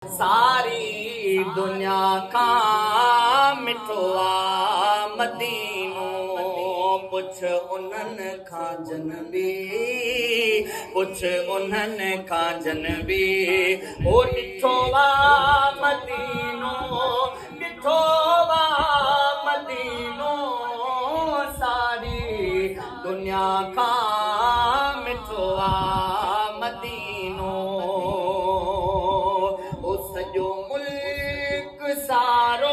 सारी दुनिया का मिठवा मदीनो पुछ उन्हनि खां जनबी पुछ उन्हनि खां जनबी ओ ॾिठो वा मदीनो ॾिठो वा मदीनो सारी दुनिया का मिठवा मदीनो सॼो मुल्क सारो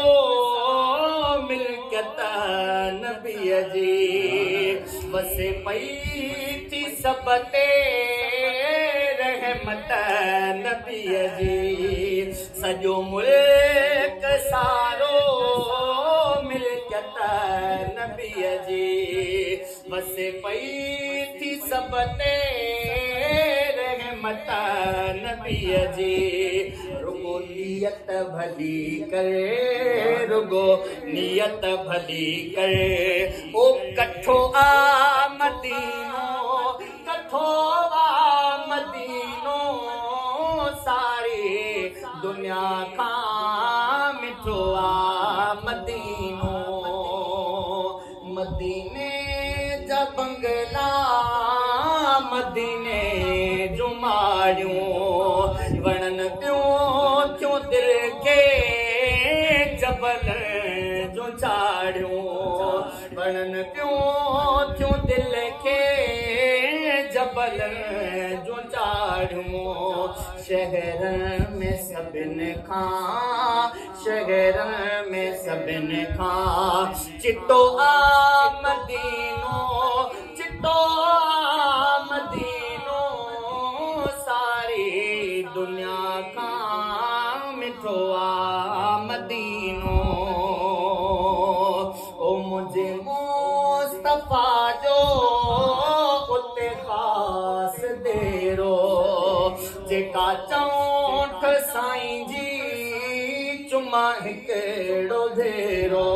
मिल्कियत नबीअ जी वसे पई थी सभ ते रहमत नबीअ जी सॼो मुल्क सारो मिल्कियत नबीअ जी वसे पई थी सभ ते रहमत नबीअ जी रुगो नियत भली करे रुगो नियत भली करे ओ कठो आ मदीनो कठो आ मदीनो सारी दुनिया का मिठो आ मदीनो मदीने जा बंगला मदीने जो माड़ियूं वणन पियो दिल के जबल जो चाड़ियूं वणन पियो दिल के जबल जो चाड़ियूं शहर में सभिनि खां शहर में सभिनि खां चिटो आ मदीनो चिटो आ मदीनो सारी दुनिया का मिठो आ मदीनो ओ मुझे मुस्तफा जो उते खास देरो जेका चौंठ साईं जी चुमा हिकिड़ो धेरो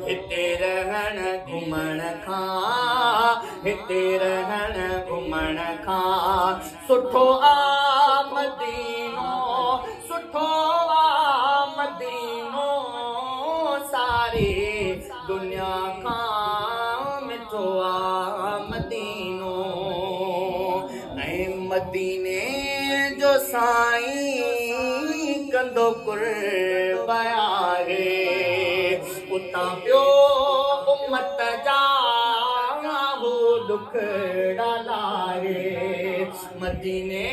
हिते रहण घुमण खां हिते रहण घुमण खां सुठो आ मदीनो सुठो आ मदीनो सारी दुनिया का मिठो आ मदीनो ऐं मदीने जो साईं कंदो कुर्ब आहे उतां पियो उम्मत जा दुखड़ा लाहे मदीने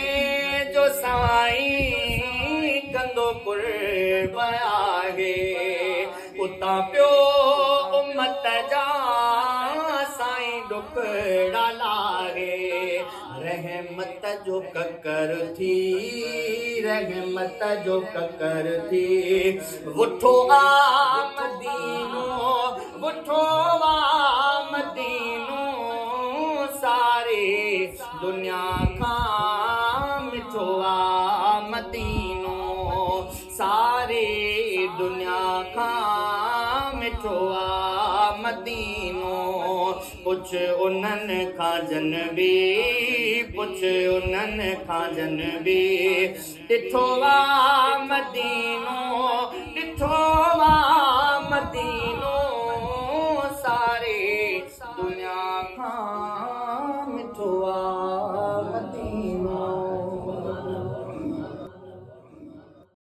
जो साईं कंदो कुर्ब आहे उतां पियो उम्मत जा साईं दुखड़ा लाहे रहमत जो ककर थी रहमत जो ककर थी वठो आ मदीनो वठो आ मदीनो सारी दुनिया का मिठो आ मदीनो सारी दुनिया का मिठो आ मदीनो पुछ उन्हनि खां जनबी पुछ उन्हनि खां जनबी ॾिठो आ मदीनो